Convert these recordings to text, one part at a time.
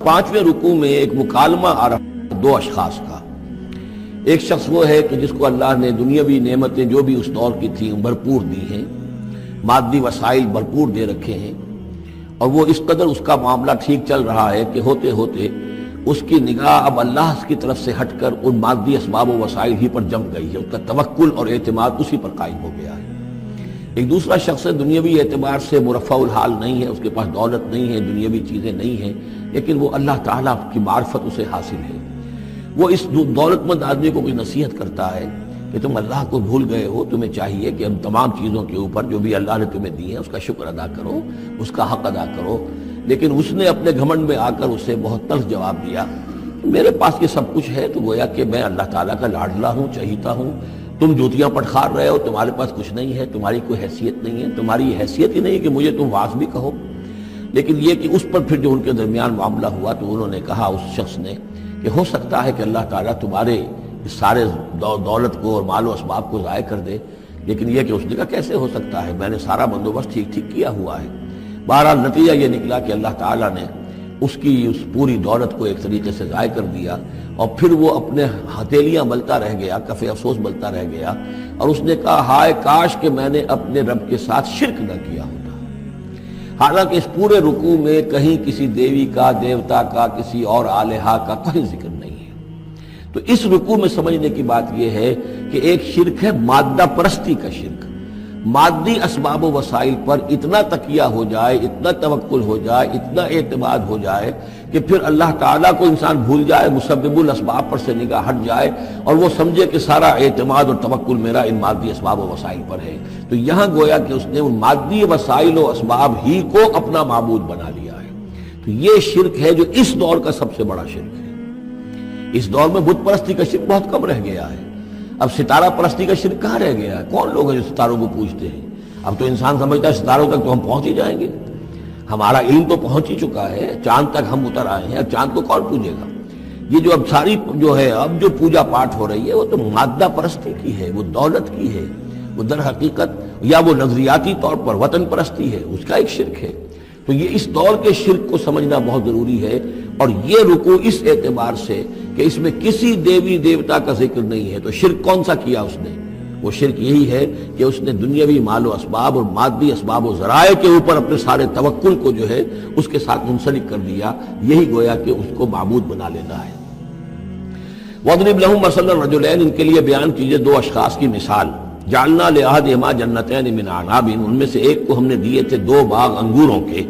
پانچویں رکوع میں ایک مکالمہ آ رہا ہے دو اشخاص کا۔ ایک شخص وہ ہے کہ جس کو اللہ نے دنیاوی نعمتیں جو بھی اس دور کی تھیں بھرپور دی ہیں، مادی وسائل بھرپور دے رکھے ہیں، اور وہ اس قدر اس کا معاملہ ٹھیک چل رہا ہے کہ ہوتے ہوتے اس کی نگاہ اب اللہ کی طرف سے ہٹ کر ان مادی اسباب و وسائل ہی پر جم گئی ہے، اس کا توکل اور اعتماد اسی پر قائم ہو گیا ہے۔ ایک دوسرا شخص ہے دنیاوی اعتبار سے مرفع الحال نہیں ہے، اس کے پاس دولت نہیں ہے، دنیاوی چیزیں نہیں ہیں، لیکن وہ اللہ تعالیٰ کی معرفت اسے حاصل ہے۔ وہ اس دولت مند آدمی کو کوئی نصیحت کرتا ہے کہ تم اللہ کو بھول گئے ہو، تمہیں چاہیے کہ ان تمام چیزوں کے اوپر جو بھی اللہ نے تمہیں دی ہے اس کا شکر ادا کرو، اس کا حق ادا کرو۔ لیکن اس نے اپنے گھمنڈ میں آ کر اسے بہت تلخ جواب دیا، میرے پاس یہ سب کچھ ہے تو گویا کہ میں اللہ تعالیٰ کا لاڈلا ہوں، چہیتا ہوں، تم جوتیاں پٹخار رہے ہو، تمہارے پاس کچھ نہیں ہے، تمہاری کوئی حیثیت نہیں ہے، تمہاری حیثیت ہی نہیں کہ مجھے تم واعظ بھی کہو۔ لیکن یہ کہ اس پر پھر جو ان کے درمیان معاملہ ہوا تو انہوں نے کہا اس شخص نے کہ ہو سکتا ہے کہ اللہ تعالیٰ تمہارے اس سارے دولت کو اور مال و اسباب کو ضائع کر دے، لیکن یہ کہ اس نے کہا کیسے ہو سکتا ہے، میں نے سارا بندوبست ٹھیک ٹھیک کیا ہوا ہے۔ بہرحال نتیجہ یہ نکلا کہ اللہ تعالیٰ نے اس کی اس پوری دولت کو ایک طریقے سے ضائع کر دیا، اور پھر وہ اپنے ہتھیلیاں ملتا رہ گیا، کف افسوس ملتا رہ گیا، اور اس نے کہا ہائے کاش کہ میں نے اپنے رب کے ساتھ شرک نہ کیا ہوتا۔ حالانکہ اس پورے رکوع میں کہیں کسی دیوی کا، دیوتا کا، کسی اور الہہ کا کہیں ذکر نہیں ہے۔ تو اس رکوع میں سمجھنے کی بات یہ ہے کہ ایک شرک ہے مادہ پرستی کا شرک، مادی اسباب و وسائل پر اتنا تکیہ ہو جائے، اتنا توکل ہو جائے، اتنا اعتماد ہو جائے کہ پھر اللہ تعالیٰ کو انسان بھول جائے، مسبب الاسباب پر سے نگاہ ہٹ جائے، اور وہ سمجھے کہ سارا اعتماد اور توکل میرا ان مادی اسباب و وسائل پر ہے۔ تو یہاں گویا کہ اس نے ان مادی وسائل و اسباب ہی کو اپنا معبود بنا لیا ہے۔ تو یہ شرک ہے جو اس دور کا سب سے بڑا شرک ہے۔ اس دور میں بت پرستی کا شرک بہت کم رہ گیا ہے، اب ستارہ پرستی کا شرک کہاں رہ گیا ہے؟ کون لوگ ہیں جو ستاروں کو پوجتے ہیں؟ اب تو انسان سمجھتا ہے ستاروں تک تو ہم پہنچ ہی جائیں گے، ہمارا علم تو پہنچ ہی چکا ہے، چاند تک ہم اتر آئے ہیں، اب چاند کو کون پوجے گا؟ یہ جو اب ساری جو ہے اب جو پوجا پاٹ ہو رہی ہے وہ تو مادہ پرستی کی ہے، وہ دولت کی ہے، وہ در حقیقت یا وہ نظریاتی طور پر وطن پرستی ہے، اس کا ایک شرک ہے۔ تو یہ اس دور کے شرک کو سمجھنا بہت ضروری ہے، اور یہ رکوع اس اعتبار سے کہ اس میں کسی دیوی دیوتا کا ذکر نہیں ہے۔ تو شرک کون سا کیا اس نے؟ وہ شرک یہی ہے کہ اس نے دنیاوی مال و اسباب اور مادی اسباب و ذرائع کے اوپر اپنے سارے توکل کو جو ہے اس کے ساتھ منسلک کر دیا، یہی گویا کہ اس کو معبود بنا لینا ہے۔ وَاضْرِبْ لَهُم مَثَلَ الرَّجُلَيْنِ، ان کے لیے بیان کیجئے دو اشخاص کی مثال۔ جعلنا لأحدهما جنتین من اعناب، ان میں سے ایک کو ہم نے دیے تھے دو باغ انگوروں کے،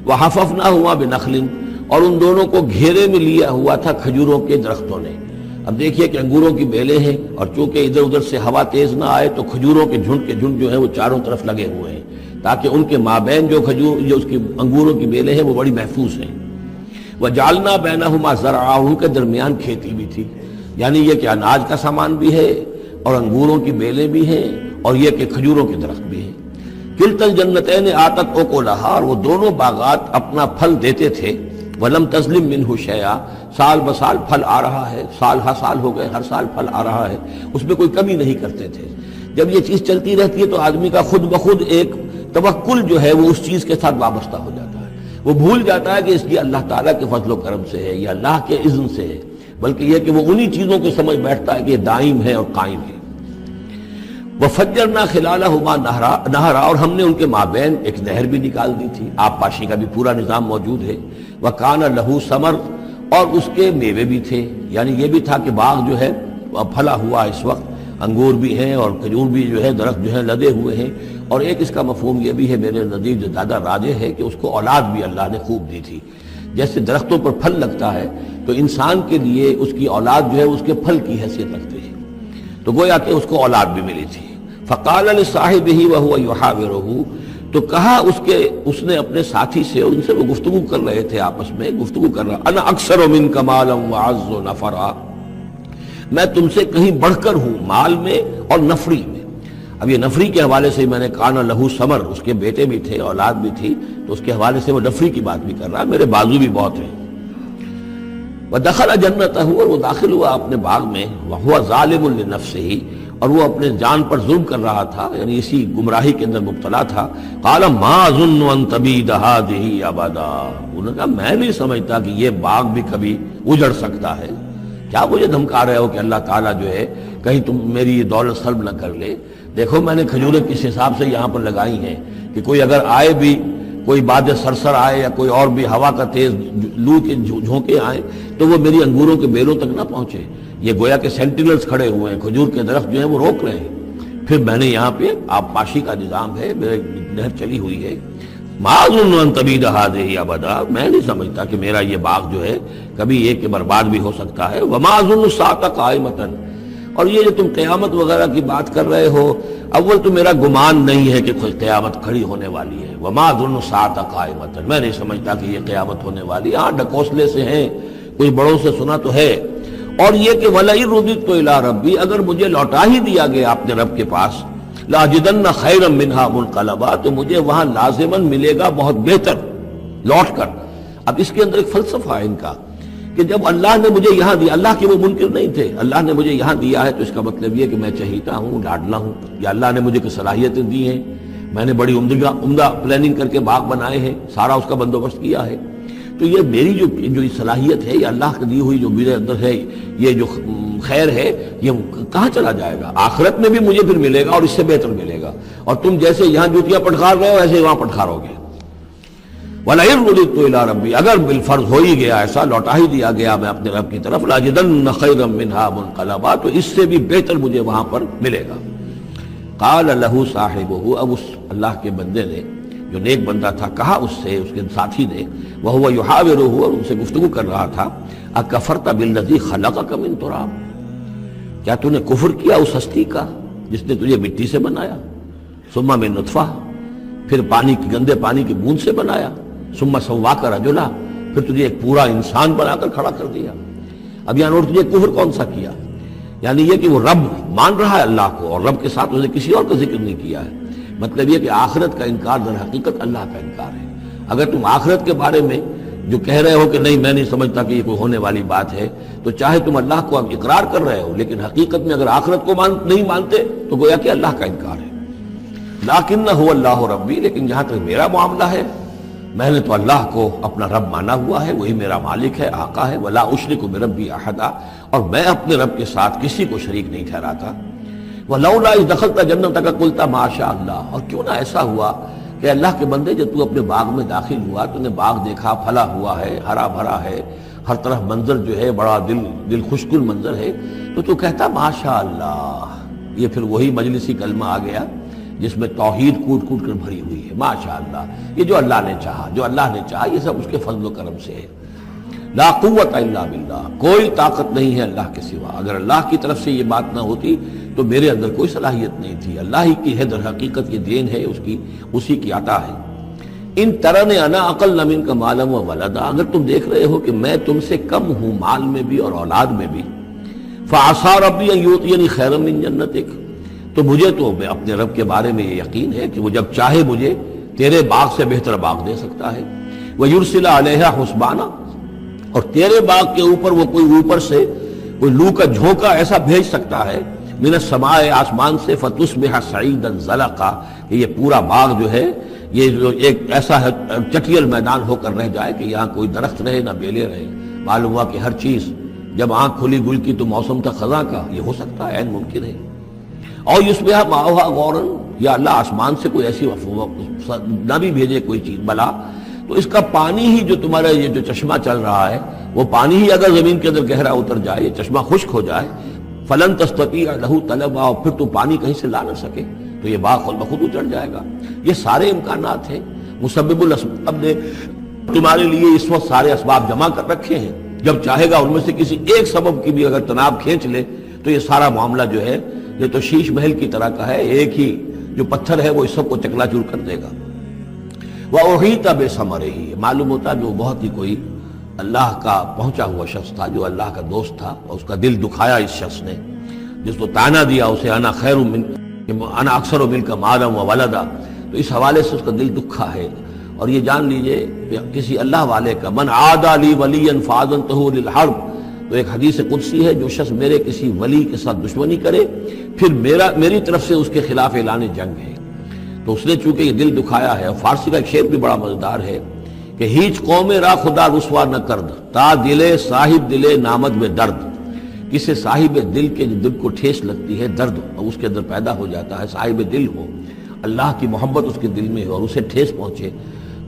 وحففناهما بنخل، اور ان دونوں کو گھیرے میں لیا ہوا تھا کھجوروں کے درختوں نے۔ اب دیکھیے کہ انگوروں کی بیلیں ہیں، اور چونکہ ادھر ادھر سے ہوا تیز نہ آئے تو کھجوروں کے جھنڈ جو ہیں وہ چاروں طرف لگے ہوئے ہیں، تاکہ ان کے مابین جو اس کی انگوروں کی بیلیں ہیں وہ بڑی محفوظ ہیں۔ وجعلنا بینہما زرعا، ان کے درمیان کھیتی بھی تھی، یعنی یہ کہ اناج کا سامان بھی ہے اور انگوروں کی بیلیں بھی ہیں، اور یہ کہ کھجوروں کے درخت بھی ہیں۔ کلتا الجنتین آتت اکلہا، اور وہ دونوں باغات اپنا پھل دیتے تھے، وَلَمْ تَظْلِمْ مِنْهُ شَيْئًا، سال بسال پھل آ رہا ہے، سال ہر سال ہو گئے، ہر سال پھل آ رہا ہے، اس میں کوئی کمی نہیں کرتے تھے۔ جب یہ چیز چلتی رہتی ہے تو آدمی کا خود بخود ایک توکل جو ہے وہ اس چیز کے ساتھ وابستہ ہو جاتا ہے، وہ بھول جاتا ہے کہ اس کی اللہ تعالیٰ کے فضل و کرم سے ہے یا اللہ کے اذن سے ہے، بلکہ یہ کہ وہ انہی چیزوں کو سمجھ بیٹھتا ہے کہ یہ دائم ہے اور قائم ہے۔ وَفَجَّرْنَا خِلَالَهُمَا نَهْرًا، اور ہم نے ان کے مابین ایک نہر بھی نکال دی تھی، آب پاشی کا بھی پورا نظام موجود ہے۔ وَكَانَ لَهُ ثَمَرٌ، اور اس کے میوے بھی تھے، یعنی یہ بھی تھا کہ باغ جو ہے پھلا ہوا اس وقت، انگور بھی ہیں اور کھجور بھی جو ہے درخت جو ہے لدے ہوئے ہیں، اور ایک اس کا مفہوم یہ بھی ہے میرے نزدیک جو زیادہ راجح ہے کہ اس کو اولاد بھی اللہ نے خوب دی تھی۔ جیسے درختوں پر پھل لگتا ہے تو انسان کے لیے اس کی اولاد جو ہے اس کے پھل کی حیثیت رکھتی ہے، تو گویا کہ اس کو اولاد بھی ملی تھی۔ فقال لصاحبہ وہو یحاورہ، تو کہا اس نے اپنے ساتھی سے، ان سے وہ گفتگو کر رہے تھے، آپس میں گفتگو کر رہا، انا اکثر منک مالا واعز نفرا، میں تم سے کہیں بڑھ کر ہوں مال میں اور نفری میں۔ اب یہ نفری کے حوالے سے میں نے کانا لہو ثمر، اس کے بیٹے بھی تھے، اولاد بھی تھی، تو اس کے حوالے سے وہ نفری کی بات بھی کر رہا ہے، میرے بازو بھی بہت ہیں۔ وَدَخَلَ جَنَّتَهُ، اور وہ داخل ہوا اپنے باغ میں، وَهُوَ ظَالِمٌ لِنَفْسِهِ، اور وہ اپنے جان پر ظلم کر رہا تھا، یعنی اسی گمراہی کے اندر مبتلا تھا. قال ما اظن ان تبید هذه ابدا، انہوں نے کہا میں نہیں سمجھتا کہ یہ باغ بھی کبھی اجڑ سکتا ہے. کیا مجھے دھمکا رہے ہو کہ اللہ تعالیٰ جو ہے کہیں تم میری یہ دولت سلب نہ کر لے؟ دیکھو میں نے کھجوریں کس حساب سے یہاں پر لگائی ہیں کہ کوئی اگر آئے بھی، کوئی باد سرسر آئے یا کوئی اور بھی ہوا کا تیز لو کے جھونکے آئیں تو وہ میری انگوروں کے بیلوں تک نہ پہنچے. یہ گویا کہ سینٹینلز کھڑے ہوئے ہیں، کھجور کے درخت جو ہیں وہ روک رہے ہیں. پھر میں نے یہاں پہ آبپاشی کا نظام ہے، میرے نہر چلی ہوئی ہے. ما اظن ان تبید هذه ابدا، میں نہیں سمجھتا کہ میرا یہ باغ جو ہے کبھی یہ کہ برباد بھی ہو سکتا ہے. وما اظن الساعة قائمة، اور یہ جو تم قیامت وغیرہ کی بات کر رہے ہو، اول تو میرا گمان نہیں ہے کہ کوئی قیامت کھڑی ہونے والی ہے. وما اظن الساعة قائمة، میں نہیں سمجھتا کہ یہ قیامت ہونے والی. ہاں ڈکوسلے سے ہیں، کچھ بڑوں سے سنا تو ہے. اور یہ کہ وَلَئِن رُدِدتُّ إِلَىٰ رَبِّي، اگر مجھے لوٹا ہی دیا گیا اپنے رب کے پاس، لَأَجِدَنَّ خَيْرًا مِّنْهَا مُنْقَلَبًا، تو مجھے وہاں لازماً ملے گا بہت بہتر لوٹ کر. اب اس کے اندر ایک فلسفہ ہے ان کا کہ جب اللہ نے مجھے یہاں دیا، اللہ کے وہ منکر نہیں تھے، اللہ نے مجھے یہاں دیا ہے تو اس کا مطلب یہ کہ میں چہیتا ہوں، لاڈلا ہوں، یا اللہ نے مجھے کچھ صلاحیتیں دی ہیں، میں نے بڑی عمدہ پلاننگ کر کے باغ بنائے ہیں، سارا اس کا بندوبست کیا ہے. تو یہ میری جو صلاحیت ہے، یہ اللہ کی دی ہوئی جو میرے اندر ہے، یہ جو خیر ہے، یہ کہاں چلا جائے گا؟ آخرت میں بھی مجھے پھر ملے گا اور اس سے بہتر ملے گا. اور تم جیسے یہاں جوتیاں پٹخار رہے ہو ایسے وہاں پٹخارو گے. وَلَئِن رُدِدتُّ إِلَىٰ رَبِّي، اگر بالفرض ہو ہی گیا ایسا، لوٹا ہی دیا گیا میں اپنے رب کی طرف، لَأَجِدَنَّ خَيْرًا مِّنْهَا مُنْقَلَبًا، تو اس سے بھی بہتر مجھے وہاں پر ملے گا. قَالَ لَهُ صَاحِبُهُ، اب اس اللہ کے بندے نے جو نیک بندہ تھا کہا اس سے، اس کے ساتھی نے، وَهُوَ يُحَاوِرُهُ، اور ان سے گفتگو کر رہا تھا، أَكَفَرْتَ بِالَّذِي خَلَقَكَ مِن تُرَابٍ، کیا تو نے کفر کیا اس ہستی کا جس نے تجھے مٹی سے بنایا، ثُمَّ مِن نُطْفَةٍ، پھر گندے پانی کی بوند سے بنایا، ثُمَّ سَوَّاكَ رَجُلًا، پھر تجھے ایک پورا انسان بنا کر کھڑا کر دیا. اب یہاں تجھے کفر کون سا کیا؟ یعنی یہ کہ وہ رب مان رہا ہے اللہ کو اور رب کے ساتھ اس نے کسی اور کا ذکر نہیں کیا ہے. مطلب یہ کہ آخرت کا انکار در حقیقت اللہ کا انکار ہے. اگر تم آخرت کے بارے میں جو کہہ رہے ہو کہ نہیں میں نہیں سمجھتا کہ یہ کوئی ہونے والی بات ہے، تو چاہے تم اللہ کو اب اقرار کر رہے ہو لیکن حقیقت میں اگر آخرت کو نہیں مانتے تو گویا کہ اللہ کا انکار ہے. لیکن هو اللہ ربی، لیکن جہاں تک میرا معاملہ ہے میں نے تو اللہ کو اپنا رب مانا ہوا ہے، وہی میرا مالک ہے، آقا ہے. ولا اشرک بربی احدا، اور میں اپنے رب کے ساتھ کسی کو شریک نہیں ٹھہراتا. ولولا اذ دخلت جنتک قلت ما شاء اللہ، اور کیوں نہ ایسا ہوا کہ اللہ کے بندے جب تو اپنے باغ میں داخل ہوا تو نے باغ دیکھا، پھلا ہوا ہے، ہرا بھرا ہے، ہر طرف منظر جو ہے بڑا دل خوشگل منظر ہے، تو کہتا ما شاء اللہ. یہ پھر وہی مجلسی کلمہ آ گیا جس میں توحید کوٹ کوٹ کر بھری ہوئی ہے. ماشاء اللہ، یہ جو اللہ نے چاہا، جو اللہ نے چاہا، یہ سب اس کے فضل و کرم سے ہے. لا قوت الا باللہ، کوئی طاقت نہیں ہے اللہ کے سوا. اگر اللہ کی طرف سے یہ بات نہ ہوتی تو میرے اندر کوئی صلاحیت نہیں تھی. اللہ ہی کی ہے در حقیقت، یہ دین ہے اسی کی عطا ہے. ان ترن انا اقل منک مالا و ولدا، اگر تم دیکھ رہے ہو کہ میں تم سے کم ہوں مال میں بھی اور اولاد میں بھی، فعسى ربی ان یؤتینی خیرا من جنتک، تو مجھے تو اپنے رب کے بارے میں یہ یقین ہے کہ وہ جب چاہے مجھے تیرے باغ سے بہتر باغ دے سکتا ہے. وَيُرْسِلَ عَلَيْهَا حُسْبَانًا، اور تیرے باغ کے اوپر وہ کوئی اوپر سے کوئی لو کا جھونکا ایسا بھیج سکتا ہے، من السماء، آسمان سے، فَتُصْبِحَ صَعِيدًا زَلَقًا، کہ یہ پورا باغ جو ہے یہ جو ایک ایسا ہے چٹیل میدان ہو کر رہ جائے کہ یہاں کوئی درخت رہے نہ بیلے رہے. معلوم ہوا کہ ہر چیز جب آنکھ کھلی گل کی تو موسم تھا خزاں کا، یہ ہو سکتا ہے، عین ممکن ہے. اور یصبح ماؤہا غورا، یا اللہ آسمان سے کوئی ایسی نہ بھی بھیجے کوئی چیز بلا، تو اس کا پانی ہی جو تمہارا یہ جو چشمہ چل رہا ہے وہ پانی ہی اگر زمین کے اندر گہرا اتر جائے، یہ چشمہ خشک ہو جائے، فلن تستطیع لہ طلبا، اور پھر تو پانی کہیں سے لا نہ سکے تو یہ باغ خود بخود اچڑ جائے گا. یہ سارے امکانات ہیں. مسبب الاسباب نے تمہارے لیے اس وقت سارے اسباب جمع کر رکھے ہیں، جب چاہے گا ان میں سے کسی ایک سبب کی بھی اگر تناب کھینچ لے تو یہ سارا معاملہ جو ہے یہ تو شیش محل کی طرح کا ہے، ایک ہی جو پتھر ہے وہ اس سب کو چکنا چور کر دے گا. وَأُحِيطَ بِثَمَرِهِ، معلوم ہوتا جو بہت ہی کوئی اللہ کا پہنچا ہوا شخص تھا، جو اللہ کا دوست تھا، اور اس کا دل دکھایا اس شخص نے، جس کو تانا دیا اسے انا خیر من انا اکثر منک مالا و ولدا، تو اس حوالے سے اس کا دل دکھا ہے. اور یہ جان لیجئے کہ کسی اللہ والے کا من عادى لي وليا فاذنته للحرب، تو ایک حدیث قدسی ہے، جو شخص میرے کسی ولی کے ساتھ دشمنی کرے پھر میری طرف سے اس کے خلاف اعلان جنگ ہے، تو اس نے چونکہ یہ دل دکھایا ہے۔ اور فارسی کا ایک شعر بھی بڑا مزیدار ہے کہ ہیچ قوم را خدا رسوا نہ کرد، تا دلے صاحب دلے نامد میں درد۔ کسی صاحب دل کے دل کو ٹھیس لگتی ہے، درد اس کے اندر پیدا ہو جاتا ہے، صاحب دل ہو، اللہ کی محبت اس کے دل میں ہو اور اسے ٹھیس پہنچے،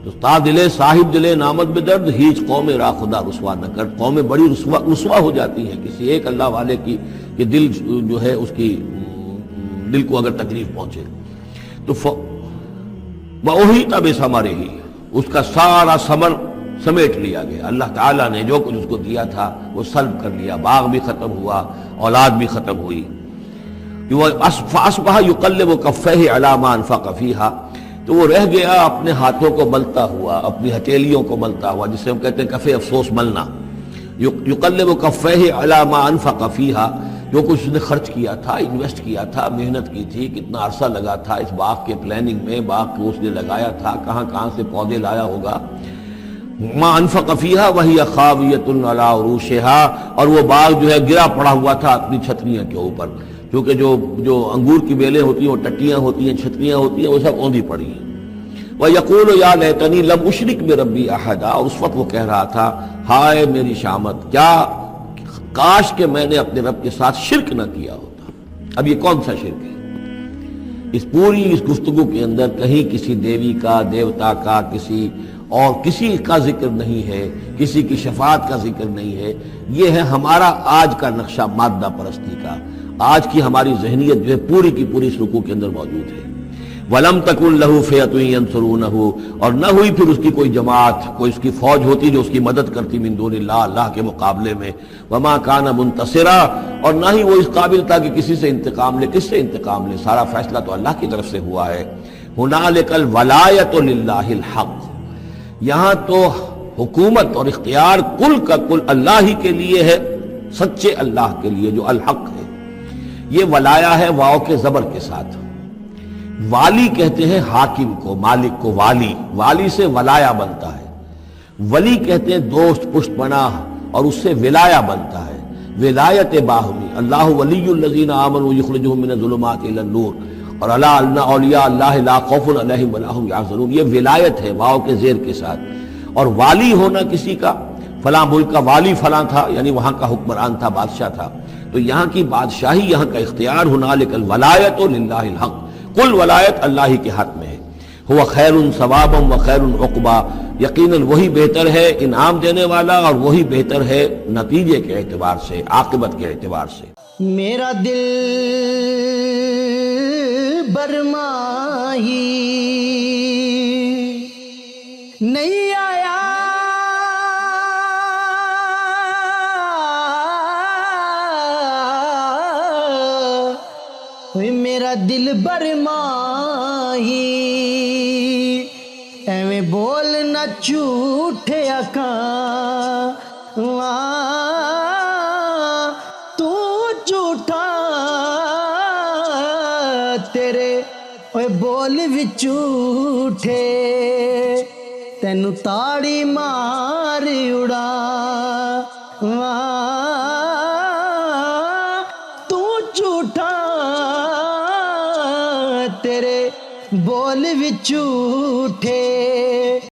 تو تا دلے صاحب دلے نامد میں درد، ہیچ قوم را خدا رسوا نہ کر۔ قومیں بڑی رسوا ہو جاتی ہیں کسی ایک اللہ والے کی کہ دل جو ہے اس کی دل کو اگر تکلیف پہنچے تو وہی تب ہمارے ہی اس کا سارا ثمر سمیٹ لیا گیا۔ اللہ تعالیٰ نے جو کچھ اس کو دیا تھا وہ سلب کر لیا، باغ بھی ختم ہوا، اولاد بھی ختم ہوئی۔ فَأَصْبَحَ يُقَلِّبُ كَفَّيْهِ عَلَى مَا أَنفَقَ فِيهَا، تو وہ رہ گیا اپنے ہاتھوں کو ملتا ہوا، اپنی ہتھیلیوں کو ملتا ہوا، جسے ہم کہتے ہیں کفِ افسوس ملنا۔ يُقَلِّبُ كَفَّيْهِ عَلَى مَا أَنفَقَ فِيهَا، جو کچھ اس نے خرچ کیا تھا، انویسٹ کیا تھا، محنت کی تھی، کتنا عرصہ لگا تھا اس باغ کے پلاننگ میں، باغ کو اس نے لگایا تھا، کہاں کہاں سے پودے لایا ہوگا۔ ما انفق فیہا وہی خاویۃ علی عروشہا، اور وہ باغ جو ہے گرا پڑا ہوا تھا اپنی چھتریاں کے اوپر، کیونکہ جو انگور کی بیلیں ہوتی ہیں وہ ٹٹیاں ہوتی ہیں، چھتریاں ہوتی ہیں، وہ سب اوندھی پڑی ہیں۔ وَيَقُولُ يَا لَيْتَنِي لَمْ أُشْرِكْ بِرَبِّي أَحَدًا، اور اس وقت وہ کہہ رہا تھا ہائے میری شامت، کیا کاش کہ میں نے اپنے رب کے ساتھ شرک نہ کیا ہوتا۔ اب یہ کون سا شرک ہے؟ اس پوری اس گفتگو کے اندر کہیں کسی دیوی کا، دیوتا کا، کسی کا ذکر نہیں ہے، کسی کی شفاعت کا ذکر نہیں ہے۔ یہ ہے ہمارا آج کا نقشہ مادہ پرستی کا، آج کی ہماری ذہنیت جو ہے پوری کی پوری اس رکوع کے اندر موجود ہے۔ وَلَمْ تَكُنْ لَهُ فِئَةٌ يَنْصُرُونَهُ، اور نہ ہوئی پھر اس کی کوئی جماعت، کوئی اس کی فوج ہوتی جو اس کی مدد کرتی من دون اللہ، اللہ کے مقابلے میں۔ وَمَا كَانَ مُنْتَصِرًا، اور نہ ہی وہ اس قابل تھا کہ کسی سے انتقام لے، کس سے انتقام لے، سارا فیصلہ تو اللہ کی طرف سے ہوا ہے۔ هُنَالِكَ الْوَلَایَةُ لِلَّهِ الْحَقِّ، یہاں تو حکومت اور اختیار کل کا کل اللہ ہی کے لیے ہے، سچے اللہ کے لیے جو الحق ہے۔ یہ ولایا ہے واو کے زبر کے ساتھ۔ والی کہتے ہیں حاکم کو، مالک کو والی، والی سے ولایا بنتا ہے۔ ولی کہتے ہیں دوست، پشت پناہ، اور اس سے ولایا بنتا ہے، ولایت باہمی۔ اللہ ولی الذین آمنوا یخرجہم من الظلمات الی النور، اور الا ان اولیاء اللہ لا خوف علیہم ولا هم یحزنون، یہ ولایت ہے واو کے زیر کے ساتھ۔ اور والی ہونا کسی کا، فلاں ملک کا والی فلاں تھا، یعنی وہاں کا حکمران تھا، بادشاہ تھا، تو یہاں کی بادشاہی، یہاں کا اختیار، هنالک الولایۃ للہ الحق، کل ولایت اللہ ہی کے ہاتھ میں ہے۔ هو خیر ثوابا و خیر عقبا، یقیناً وہی بہتر ہے انعام دینے والا، اور وہی بہتر ہے نتیجے کے اعتبار سے، عاقبت کے اعتبار سے۔ میرا دل برماہی نہیں آیا، میرا دل برماہی، ایویں بولنا جھوٹے آکاں، تو جھوٹا تیرے اوے بول بھی جھوٹے، تینوں تاڑی مار اڑا، تو جھوٹا تیرے بول بھی جھوٹے۔